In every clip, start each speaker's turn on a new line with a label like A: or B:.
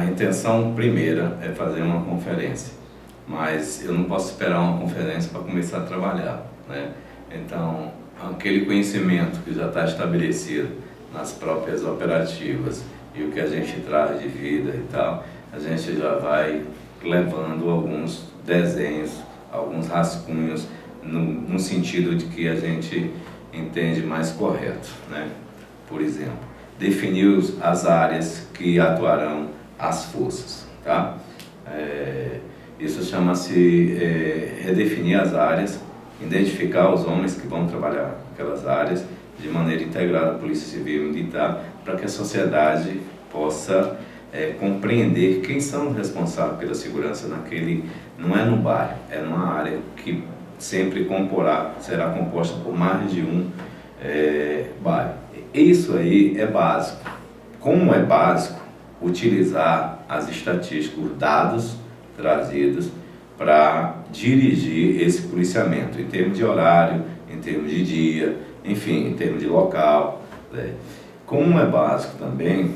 A: A intenção primeira é fazer uma conferência, mas eu não posso esperar uma conferência para começar a trabalhar, né? Então, aquele conhecimento que já está estabelecido nas próprias operativas e o que a gente traz de vida e tal, a gente já vai levando alguns desenhos, alguns rascunhos no sentido de que a gente entende mais correto, né? Por exemplo, definir as áreas que atuarão as forças, tá? Isso chama-se redefinir as áreas, identificar os homens que vão trabalhar aquelas áreas de maneira integrada, Polícia Civil e Militar, para que a sociedade possa compreender quem são os responsáveis pela segurança naquele, não é no bairro, é numa área que sempre será composta por mais de um bairro. Isso aí é básico. Como é básico, utilizar as estatísticas, os dados trazidos para dirigir esse policiamento, em termos de horário, em termos de dia, enfim, em termos de local, né? Como é básico também,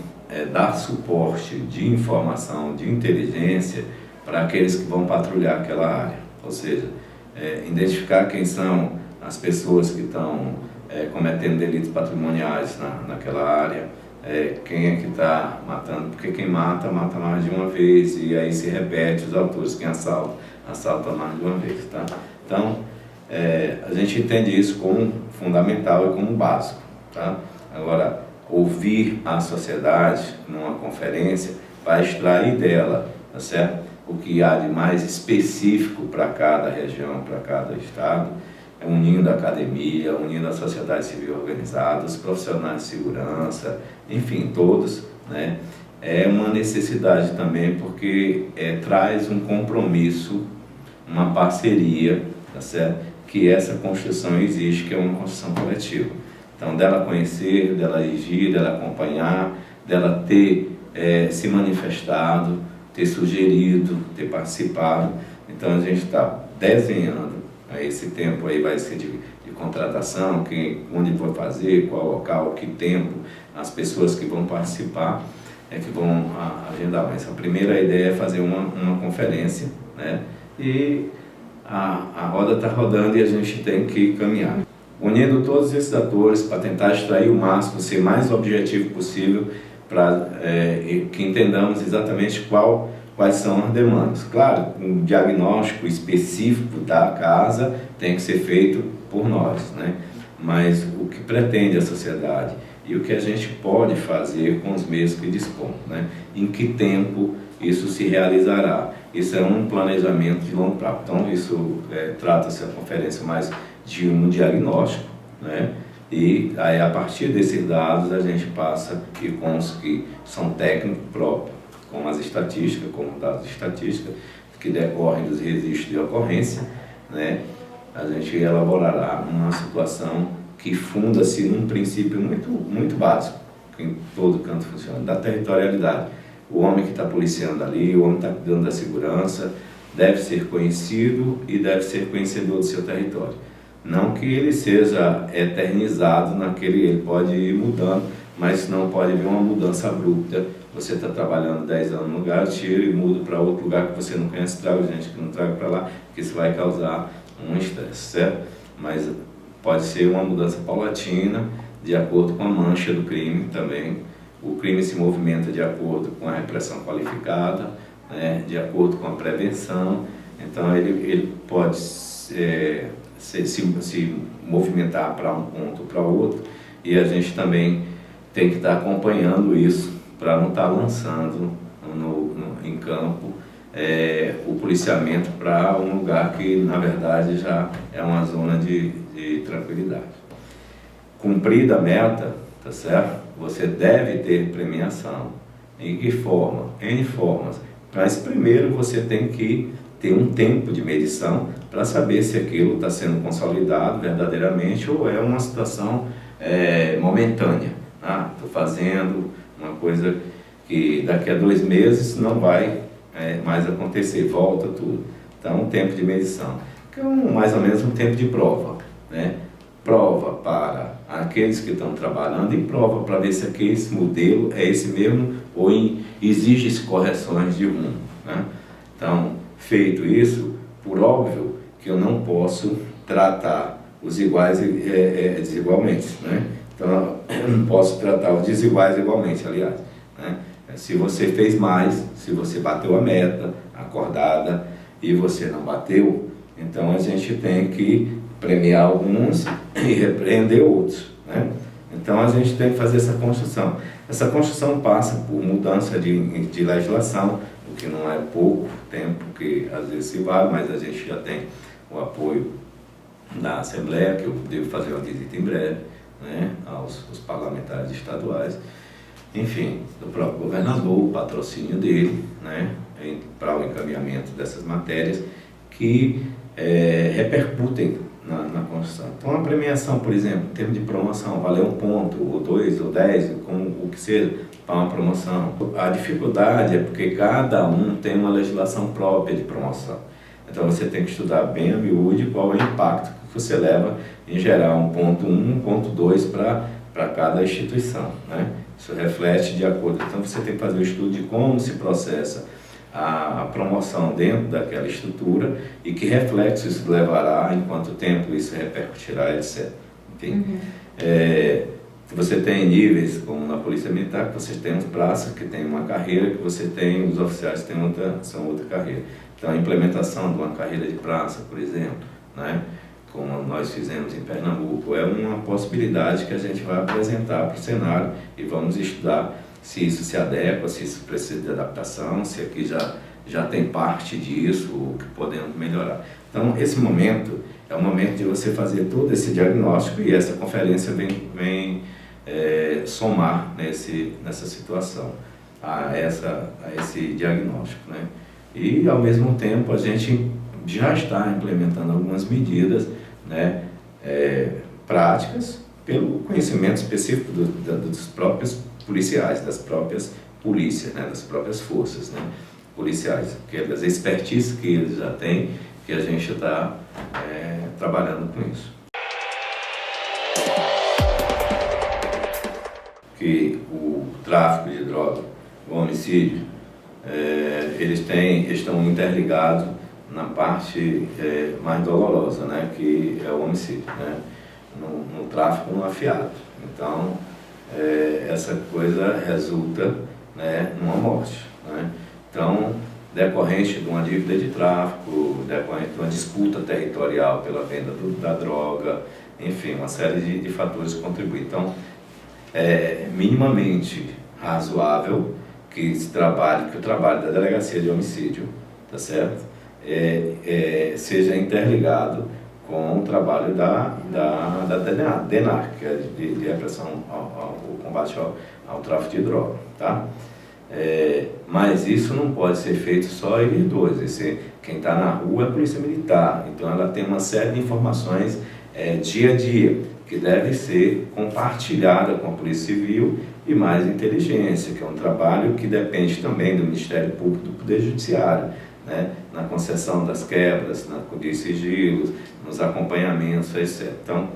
A: dar suporte de informação, de inteligência para aqueles que vão patrulhar aquela área, ou seja, identificar quem são as pessoas que estão cometendo delitos patrimoniais naquela área, quem é que está matando, porque quem mata mais de uma vez e aí se repete, os autores, quem assalta mais de uma vez, tá? Então, a gente entende isso como fundamental e como básico, tá? Agora, ouvir a sociedade numa conferência vai extrair dela, tá certo? O que há de mais específico para cada região, para cada estado, unindo a academia, unindo a sociedade civil organizada, os profissionais de segurança, enfim, todos, né? É uma necessidade também porque traz um compromisso, uma parceria, tá certo? Que essa construção existe, que é uma construção coletiva. Então, dela conhecer, dela agir, dela acompanhar, dela ter se manifestado, ter sugerido, ter participado. Então, a gente está desenhando. Esse tempo aí vai ser de contratação, onde vai fazer, qual local, que tempo, as pessoas que vão participar, que vão agendar. Mas a primeira ideia é fazer uma conferência, né? E a roda está rodando e a gente tem que caminhar. Unindo todos esses atores para tentar extrair o máximo, ser mais objetivo possível, para que entendamos exatamente quais são as demandas. Claro, um diagnóstico específico da casa tem que ser feito por nós, né? Mas o que pretende a sociedade e o que a gente pode fazer com os meios que dispomos, né? Em que tempo isso se realizará? Isso é um planejamento de longo prazo. Então, isso trata-se a conferência mais de um diagnóstico, né? E aí, a partir desses dados, a gente passa e com os que são técnicos próprios, como as estatísticas, como dados de estatística, que decorrem dos registros de ocorrência, né? A gente elaborará uma situação que funda-se num princípio muito, muito básico, que em todo canto funciona, da territorialidade. O homem que está policiando ali, o homem que está cuidando da segurança, deve ser conhecido e deve ser conhecedor do seu território. Não que ele seja eternizado naquele, ele pode ir mudando, mas não pode haver uma mudança abrupta. Você está trabalhando 10 anos num lugar, tira e muda para outro lugar que você não conhece, traga gente que não traga para lá, que isso vai causar um estresse, certo? Mas pode ser uma mudança paulatina, de acordo com a mancha do crime também. O crime se movimenta de acordo com a repressão qualificada, né, de acordo com a prevenção. Então, ele pode se movimentar para um ponto ou para outro, e a gente também tem que estar acompanhando isso para não estar lançando em campo o policiamento para um lugar que, na verdade, já é uma zona de tranquilidade. Cumprida a meta, tá certo? Você deve ter premiação. Em que forma? N formas. Mas primeiro você tem que ter um tempo de medição para saber se aquilo está sendo consolidado verdadeiramente ou é uma situação momentânea. Estou fazendo uma coisa que daqui a 2 meses não vai mais acontecer, volta tudo. Então, um tempo de medição, que é mais ou menos um tempo de prova, né? prova para aqueles que estão trabalhando e prova para ver se aquele modelo é esse mesmo ou exige correções de rumo, né? Então, feito isso, por óbvio que eu não posso tratar os iguais desigualmente, né? Então, eu não posso tratar os desiguais igualmente, aliás, né? Se você fez mais, se você bateu a meta acordada e você não bateu, então a gente tem que premiar alguns e repreender outros, né? Então a gente tem que fazer essa construção. Essa construção passa por mudança de legislação, o que não é pouco tempo, que às vezes se vale, mas a gente já tem o apoio da Assembleia, que eu devo fazer uma visita em breve, né, aos parlamentares estaduais, enfim, do próprio governador, o patrocínio dele, né, para o encaminhamento dessas matérias que repercutem na construção. Então, a premiação, por exemplo, em termos de promoção, valer 1 ponto, ou 2, ou 10, como o que seja, para uma promoção. A dificuldade é porque cada um tem uma legislação própria de promoção. Então, você tem que estudar bem a miúde qual é o impacto que você leva em gerar 1.1, 1.2 para cada instituição, né? Isso reflete de acordo. Então, você tem que fazer o estudo de como se processa a promoção dentro daquela estrutura e que reflexo isso levará, em quanto tempo isso repercutirá, etc. Enfim, você tem níveis, como na Polícia Militar, que você tem os praças que tem uma carreira, que você tem os oficiais que são outra carreira. Então, a implementação de uma carreira de praça, por exemplo, né, como nós fizemos em Pernambuco, é uma possibilidade que a gente vai apresentar para o cenário e vamos estudar se isso se adequa, se isso precisa de adaptação, se aqui já tem parte disso, o que podemos melhorar. Então, esse momento é o momento de você fazer todo esse diagnóstico e essa conferência vem somar nessa situação, a esse diagnóstico, né? E, ao mesmo tempo, a gente já está implementando algumas medidas, né, práticas, pelo conhecimento específico dos próprios policiais, das próprias polícias, né, das próprias forças, né, policiais, aquelas expertises que eles já têm, que a gente está trabalhando com isso. Que o tráfico de droga, o homicídio, eles estão interligados na parte mais dolorosa, né, que é o homicídio, né, no tráfico no afiado. Então, essa coisa resulta, né, numa morte, né? Então, decorrente de uma dívida de tráfico, decorrente de uma disputa territorial pela venda da droga, enfim, uma série de fatores que contribuem. Então, é minimamente razoável que o trabalho da Delegacia de Homicídio, tá certo? Seja interligado com o trabalho da DENARC, que é de repressão ao combate ao tráfico de droga, tá? Mas isso não pode ser feito só eles dois. Quem está na rua é a Polícia Militar, então ela tem uma série de informações dia a dia, que deve ser compartilhada com a Polícia Civil e mais inteligência, que é um trabalho que depende também do Ministério Público, do Poder Judiciário, né, na concessão das quebras, de sigilos, nos acompanhamentos, etc. Então,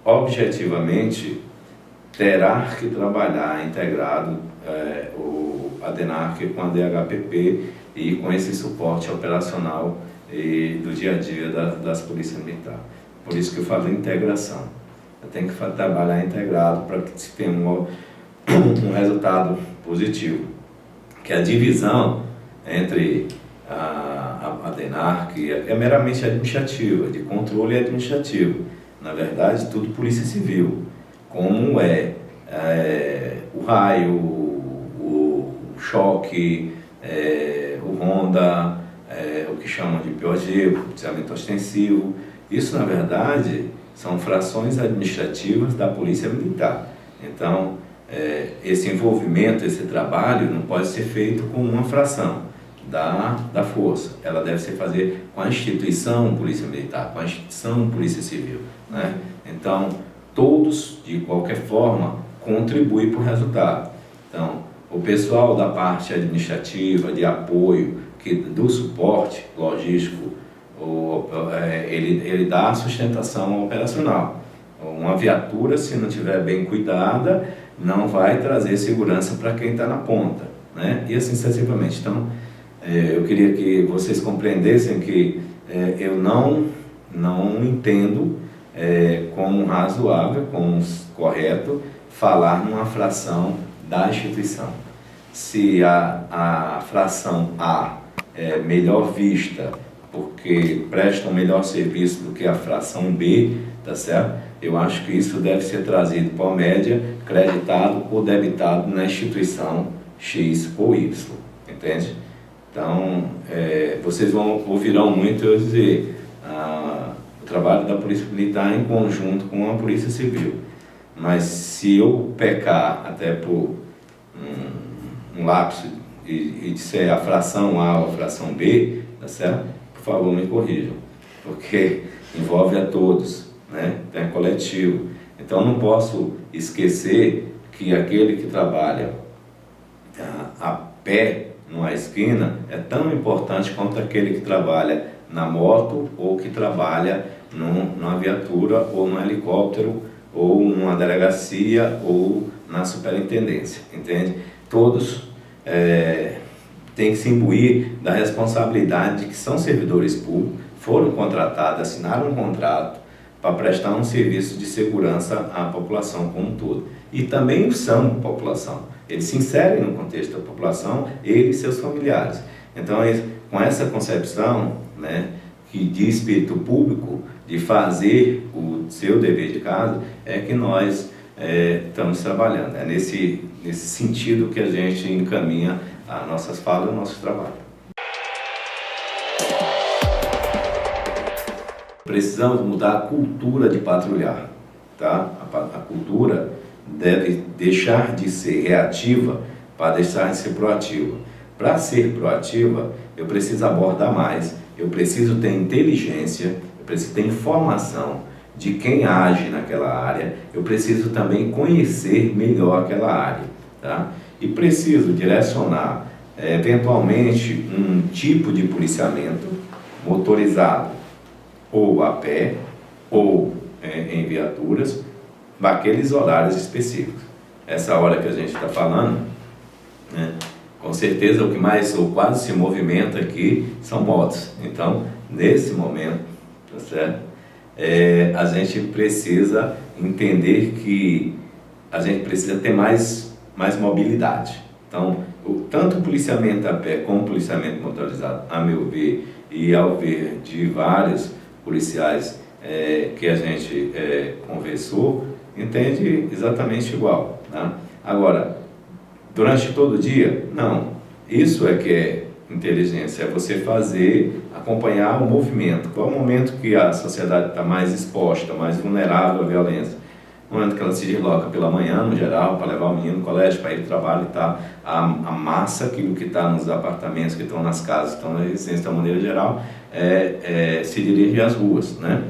A: objetivamente, terá que trabalhar integrado a DENARC com a DHPP e com esse suporte operacional do dia a dia das polícias militares. Por isso que eu falo integração. Tem que trabalhar integrado para que se tenha um resultado positivo. Que a divisão entre a DENARC é meramente administrativa, de controle administrativo. Na verdade, tudo Polícia Civil. Como o raio, o choque, o ronda, o que chamam de POG, o policiamento ostensivo. Isso, na verdade, são frações administrativas da Polícia Militar. Então, esse envolvimento, esse trabalho não pode ser feito com uma fração da força. Ela deve ser fazer com a instituição Polícia Militar, com a instituição Polícia Civil, né? Então, todos, de qualquer forma, contribuem para o resultado. Então, o pessoal da parte administrativa, de apoio, do suporte logístico, ele dá a sustentação operacional. Uma viatura, se não estiver bem cuidada, não vai trazer segurança para quem está na ponta, né? E assim sucessivamente. Então, eu queria que vocês compreendessem que eu não entendo como razoável, como correto, falar numa fração da instituição. Se a fração A é melhor vista porque presta um melhor serviço do que a fração B, tá certo? Eu acho que isso deve ser trazido para a média, creditado ou debitado na instituição X ou Y, entende? Então, vocês ouvirão muito eu dizer o trabalho da Polícia Militar em conjunto com a Polícia Civil. Mas se eu pecar até por um lapso e disser a fração A ou a fração B, tá certo? Por favor, me corrijam, porque envolve a todos, né? É coletivo. Então, não posso esquecer que aquele que trabalha a pé numa esquina é tão importante quanto aquele que trabalha na moto ou que trabalha numa viatura ou num helicóptero ou numa delegacia ou na superintendência, entende? Todos têm que se imbuir da responsabilidade de que são servidores públicos, foram contratados, assinaram um contrato para prestar um serviço de segurança à população como um todo. E também são população. Eles se inserem no contexto da população, eles e seus familiares. Então, com essa concepção, né, de espírito público, de fazer o seu dever de casa, é que nós estamos trabalhando. É nesse sentido que a gente encaminha as nossas falas e o nosso trabalho. Precisamos mudar a cultura de patrulhar, tá? A cultura deve deixar de ser reativa para deixar de ser proativa. Para ser proativa, eu preciso abordar mais, eu preciso ter inteligência, eu preciso ter informação de quem age naquela área, eu preciso também conhecer melhor aquela área, tá? E preciso direcionar, eventualmente, um tipo de policiamento motorizado, ou a pé, ou em viaturas, naqueles horários específicos. Essa hora que a gente está falando, né, com certeza o que mais ou quase se movimenta aqui são motos. Então, nesse momento, tá certo? A gente precisa entender que a gente precisa ter mais mobilidade. Então, tanto o policiamento a pé como o policiamento motorizado, a meu ver, e ao ver de vários policiais que a gente conversou, entende exatamente igual, tá? Agora, durante todo o dia, não. Isso é que é inteligência, é você acompanhar o movimento. Qual é o momento que a sociedade está mais exposta, mais vulnerável à violência? No momento que ela se desloca pela manhã, no geral, para levar o menino no colégio, para ir para o trabalho e tal. A massa, aquilo que está nos apartamentos, que estão nas casas, que estão na residência, de uma maneira geral, se dirige às ruas, né?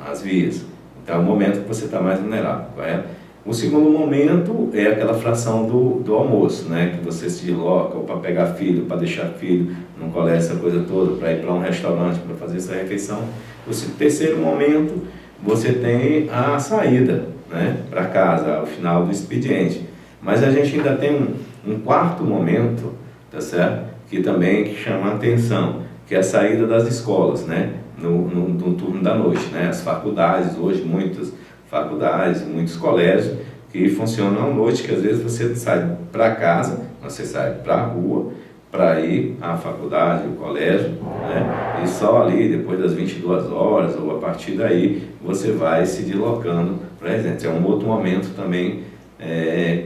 A: Às vias. Então é o momento que você está mais vulnerável, correto? O segundo momento é aquela fração do almoço, né? Que você se desloca ou para pegar filho, para deixar filho no colégio, essa coisa toda, para ir para um restaurante, para fazer essa refeição. O terceiro momento, você tem a saída, né? Para casa, ao final do expediente. Mas a gente ainda tem um quarto momento, tá certo? Que também chama a atenção, que é a saída das escolas, né? No turno da noite, né? As faculdades, hoje muitas faculdades, muitos colégios que funcionam à noite, que às vezes você sai para casa, você sai para a rua, para ir à faculdade, ao colégio, né? E só ali, depois das 22 horas, ou a partir daí, você vai se deslocando para a residência. É um outro momento também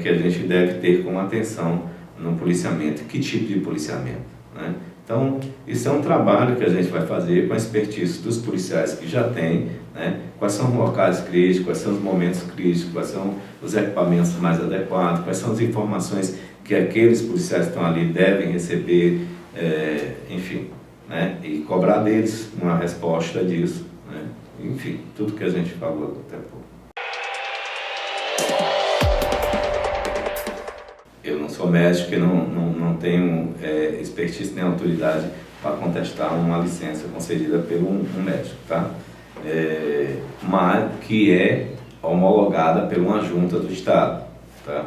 A: que a gente deve ter com atenção no policiamento. Que tipo de policiamento, né? Então, isso é um trabalho que a gente vai fazer com a expertise dos policiais que já tem, né? Quais são os locais críticos, quais são os momentos críticos, quais são os equipamentos mais adequados, quais são as informações que aqueles policiais que estão ali devem receber, enfim, né? E cobrar deles uma resposta disso, né? Enfim, tudo que a gente falou até pouco. Eu não sou médico e não tenho expertise nem autoridade para contestar uma licença concedida por um médico, tá? mas que é homologada por uma junta do Estado, tá?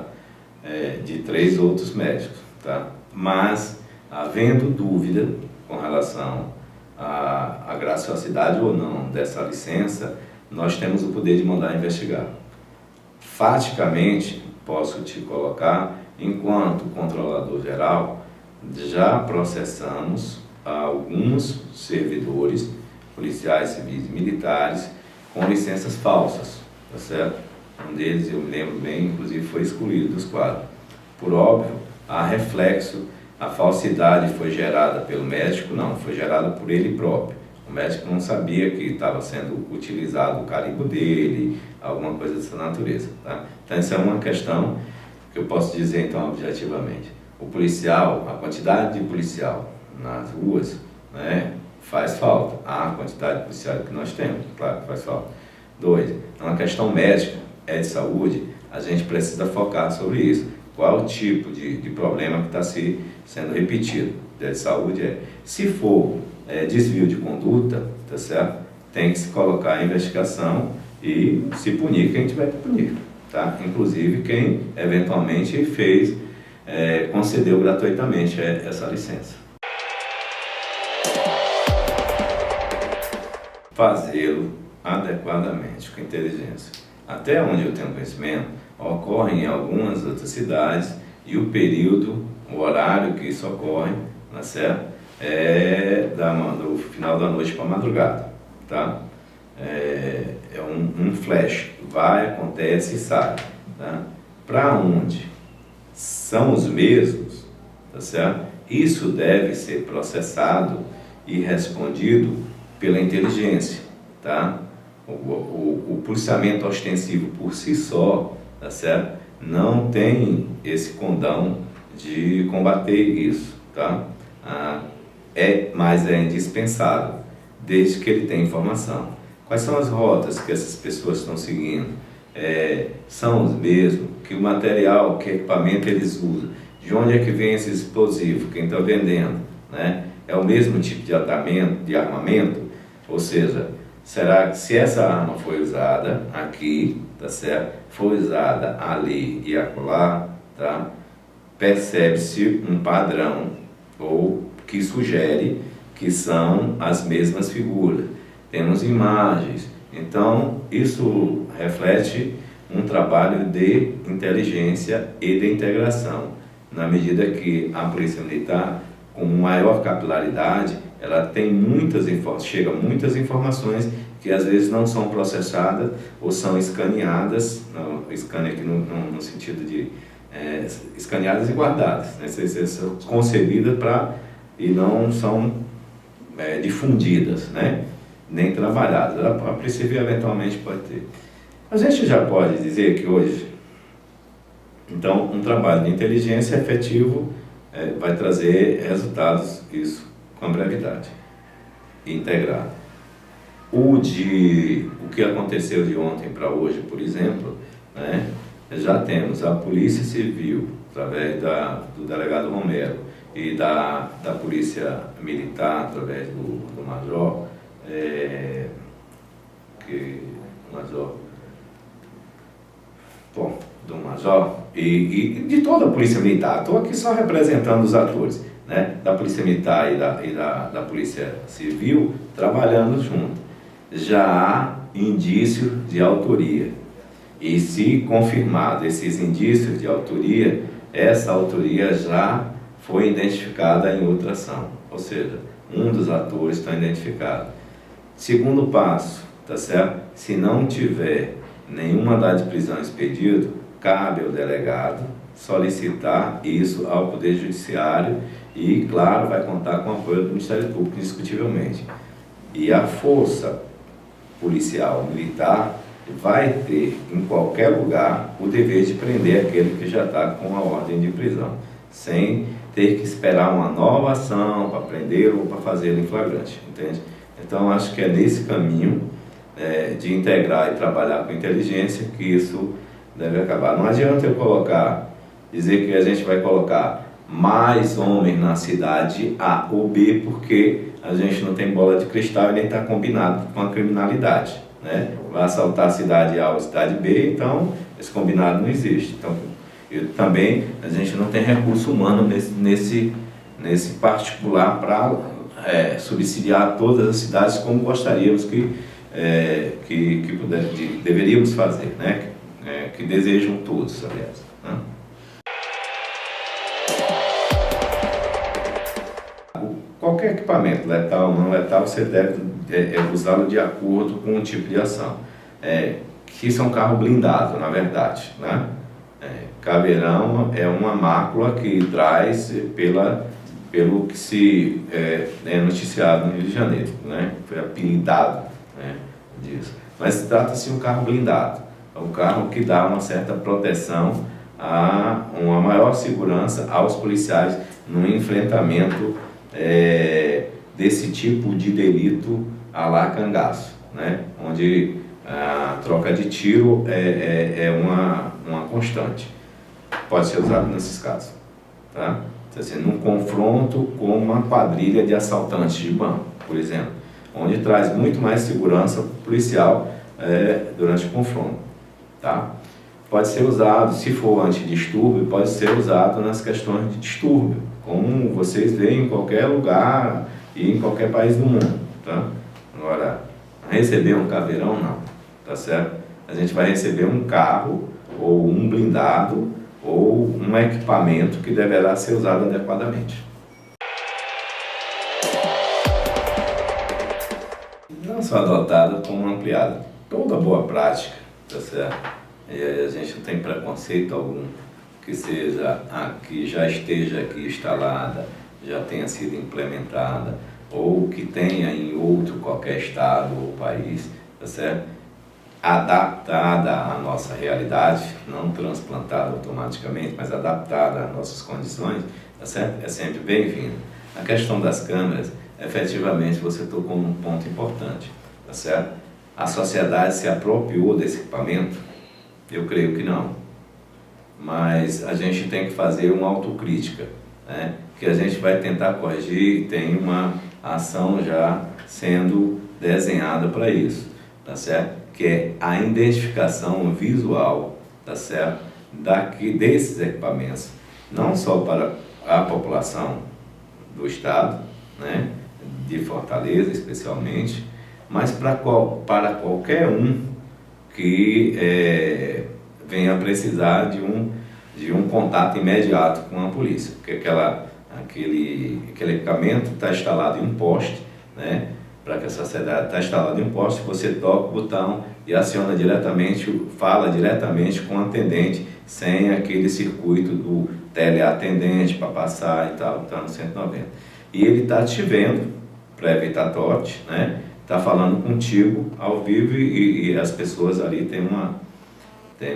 A: De 3 outros médicos, tá? Mas, havendo dúvida com relação à graciosidade ou não dessa licença, nós temos o poder de mandar investigar. Faticamente, posso te colocar, enquanto controlador geral, já processamos alguns servidores, policiais, civis e militares, com licenças falsas, tá certo? Um deles, eu me lembro bem, inclusive foi excluído dos quadros. Por óbvio, há reflexo, a falsidade foi gerada pelo médico? Não, foi gerada por ele próprio. O médico não sabia que estava sendo utilizado o carimbo dele, alguma coisa dessa natureza, tá? Então, essa é uma questão que eu posso dizer, então, objetivamente. O policial, a quantidade de policial nas ruas, né, faz falta. A quantidade de policial que nós temos, claro que faz falta. 2, é uma questão médica, é de saúde, a gente precisa focar sobre isso. Qual o tipo de problema que está sendo repetido? De saúde se for desvio de conduta, tá certo? Tem que se colocar a investigação e se punir quem tiver que punir, tá? Inclusive quem eventualmente concedeu gratuitamente essa licença. Fazê-lo adequadamente, com inteligência. Até onde eu tenho conhecimento, ocorre em algumas outras cidades e o período, o horário que isso ocorre, tá certo? Do final da noite para a madrugada, tá? É um flash, vai, acontece e sai, tá? Para onde são os mesmos, tá certo? Isso deve ser processado e respondido pela inteligência, tá? O policiamento ostensivo por si só, tá certo? Não tem esse condão de combater isso, tá? Mas é indispensável, desde que ele tenha informação. Quais são as rotas que essas pessoas estão seguindo? São os mesmos? Que o material, que equipamento eles usam? De onde é que vem esse explosivo? Quem está vendendo, né? É o mesmo tipo de armamento? Ou seja, será que se essa arma foi usada aqui, tá certo? Foi usada ali e acolá, tá? Percebe-se um padrão ou que sugere que são as mesmas figuras. Temos imagens, então isso reflete um trabalho de inteligência e de integração, na medida que a Polícia Militar, com maior capilaridade, ela tem chega muitas informações que às vezes não são processadas ou são escaneadas, escaneio aqui no sentido de escaneadas e guardadas, né? São concebidas e não são difundidas, né? Nem trabalhadas. A princípio, eventualmente, pode ter. A gente já pode dizer que hoje, então, um trabalho de inteligência efetivo vai trazer resultados, isso, com brevidade, integrado. O que aconteceu de ontem para hoje, por exemplo, né? Já temos a Polícia Civil, através do delegado Romero, e da Polícia Militar, através do Major, do Major e de toda a Polícia Militar. Estou aqui só representando os atores, né? Da Polícia Militar e da Polícia Civil, trabalhando junto. Já há indícios de autoria. E se confirmado esses indícios de autoria, essa autoria já foi identificada em outra ação. Ou seja, um dos atores está identificado. Segundo passo, tá certo? Se não tiver nenhum mandado de prisão expedido, cabe ao delegado solicitar isso ao Poder Judiciário e, claro, vai contar com o apoio do Ministério Público, indiscutivelmente. E a força policial militar vai ter, em qualquer lugar, o dever de prender aquele que já está com a ordem de prisão, sem ter que esperar uma nova ação para prendê-lo ou para fazê-lo em flagrante, entende? Então, acho que é nesse caminho de integrar e trabalhar com inteligência que isso deve acabar. Não adianta eu dizer que a gente vai colocar mais homens na cidade A ou B, porque a gente não tem bola de cristal e nem está combinado com a criminalidade, né? Vai assaltar a cidade A ou a cidade B, então esse combinado não existe. Então, também a gente não tem recurso humano nesse particular para subsidiar todas as cidades como gostaríamos que deveríamos fazer, né? Que desejam todos, aliás, né? Qualquer equipamento, letal ou não letal, você deve usá-lo de acordo com o tipo de ação. Que isso é um carro blindado, na verdade, né? Caveirão é uma mácula que traz pelo que se é noticiado no Rio de Janeiro, né? Foi apelidado, né, disso. Mas trata-se de um carro blindado, é um carro que dá uma certa proteção, uma maior segurança aos policiais no enfrentamento desse tipo de delito à la cangaço, né? Onde a troca de tiro é uma constante. Pode ser usado nesses casos, tá? Assim, num confronto com uma quadrilha de assaltantes de banco, por exemplo, onde traz muito mais segurança policial durante o confronto, tá? Pode ser usado, se for antidistúrbio, pode ser usado nas questões de distúrbio, como vocês veem em qualquer lugar e em qualquer país do mundo, tá? Agora, receber um caveirão, não, tá certo? A gente vai receber um carro ou um blindado ou um equipamento que deverá ser usado adequadamente. Não só adotada, como ampliada. Toda boa prática, tá certo? E a gente não tem preconceito algum que já esteja aqui instalada, já tenha sido implementada, ou que tenha em outro qualquer estado ou país, tá certo? Adaptada à nossa realidade, não transplantada automaticamente, mas adaptada às nossas condições, tá certo? É sempre bem-vindo. A questão das câmeras, efetivamente você tocou num ponto importante, tá certo? A sociedade se apropriou desse equipamento? Eu creio que não. Mas a gente tem que fazer uma autocrítica, né? Que a gente vai tentar corrigir e tem uma ação já sendo desenhada para isso, tá certo? Que é a identificação visual, tá certo? Desses equipamentos, não só para a população do estado, né? De Fortaleza especialmente, mas para qualquer um que venha precisar de um contato imediato com a polícia, porque aquele equipamento está instalado em um poste, né? Para que a sociedade está instalado em um poste, você toca o botão e aciona diretamente, fala diretamente com o atendente, sem aquele circuito do teleatendente para passar e tal, está no 190. E ele está te vendo, para evitar trote, né? Está falando contigo ao vivo e as pessoas ali têm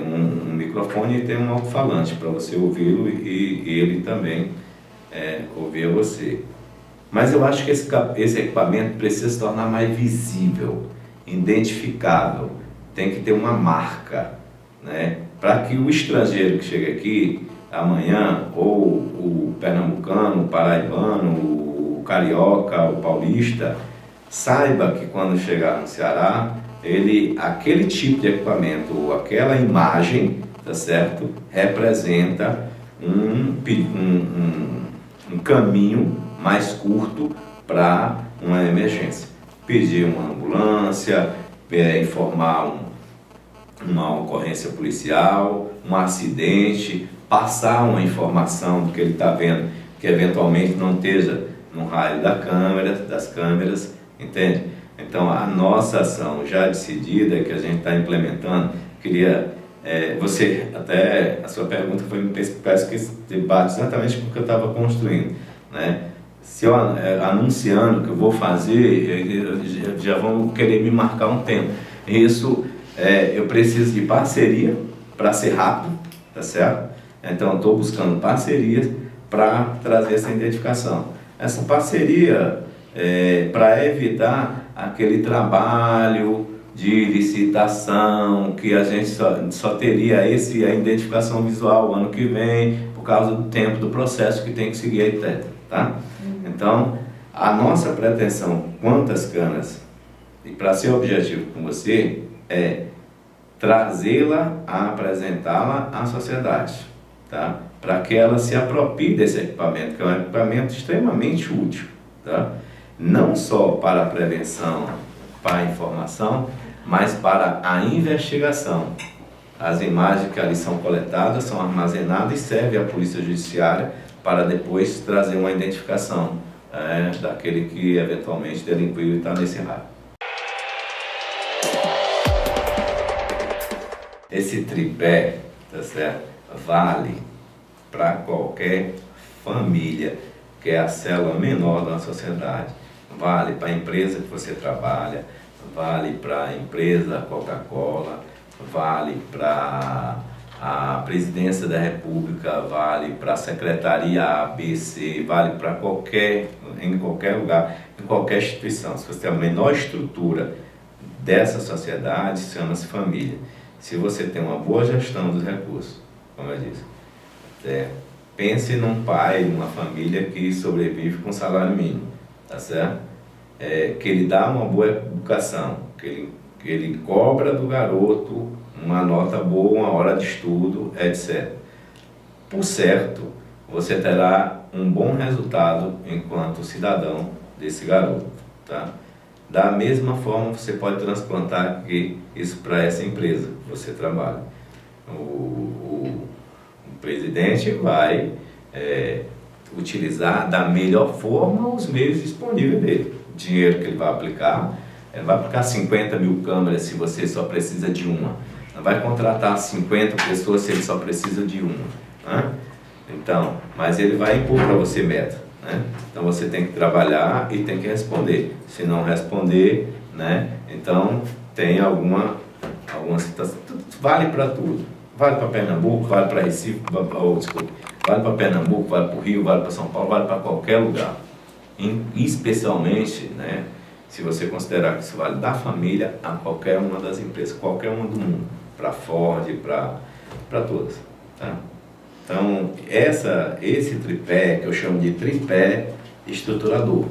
A: um microfone e tem um alto-falante para você ouvi-lo e ele também ouvir você. Mas eu acho que esse equipamento precisa se tornar mais visível, identificável, tem que ter uma marca, né? Para que o estrangeiro que chega aqui amanhã, ou o pernambucano, o paraibano, o carioca, o paulista, saiba que quando chegar no Ceará, aquele tipo de equipamento, ou aquela imagem, tá certo? Representa um caminho mais curto para uma emergência. Pedir uma ambulância, informar uma ocorrência policial, um acidente, passar uma informação do que ele está vendo, que eventualmente não esteja no raio das câmeras, entende? Então, a nossa ação já decidida, que a gente está implementando, a sua pergunta foi, parece que debate exatamente com o que eu estava construindo, né? Se eu anunciando que eu vou fazer, já vão querer me marcar um tempo. Isso, eu preciso de parceria para ser rápido, tá certo? Então, eu estou buscando parcerias para trazer essa identificação. Essa parceria para evitar aquele trabalho de licitação que a gente só teria a identificação visual ano que vem, por causa do tempo do processo que tem que seguir, etc. Tá? Então, A nossa pretensão quanto às canas, e para ser objetivo com você, é trazê-la a apresentá-la à sociedade, tá? Para que ela se aproprie desse equipamento, que é um equipamento extremamente útil, tá? Não só para a prevenção, para a informação, mas para a investigação. As imagens que ali são coletadas são armazenadas e servem à Polícia Judiciária para depois trazer uma identificação daquele que eventualmente delinquiu e está nesse raio. Esse tripé, tá certo? Vale para qualquer família, que é a célula menor da sociedade. Vale para a empresa que você trabalha, vale para a empresa Coca-Cola, vale para a Presidência da República, vale para a Secretaria ABC, vale para em qualquer lugar, em qualquer instituição. Se você tem a menor estrutura dessa sociedade, chama-se família. Se você tem uma boa gestão dos recursos, como eu disse, pense num pai, numa família que sobrevive com salário mínimo, tá certo? Que ele dá uma boa educação, que ele cobra do garoto uma nota boa, uma hora de estudo, etc. Por certo, você terá um bom resultado enquanto cidadão desse garoto, tá? Da mesma forma, você pode transplantar isso para essa empresa que você trabalha. O presidente vai utilizar da melhor forma os meios disponíveis dele. O dinheiro que ele vai aplicar 50 mil câmeras se você só precisa de uma. Não vai contratar 50 pessoas se ele só precisa de uma, né? Então, mas ele vai impor para você meta, né? Então você tem que trabalhar e tem que responder. Se não responder, né? Então tem alguma situação. Vale para tudo. Vale para Pernambuco, vale para Recife, vale para Pernambuco, vale para o Rio, vale para São Paulo, vale para qualquer lugar. Especialmente, né, se você considerar que isso vale da família a qualquer uma das empresas, qualquer uma do mundo, para Ford, para todas, tá? Então, esse tripé, que eu chamo de tripé estruturador,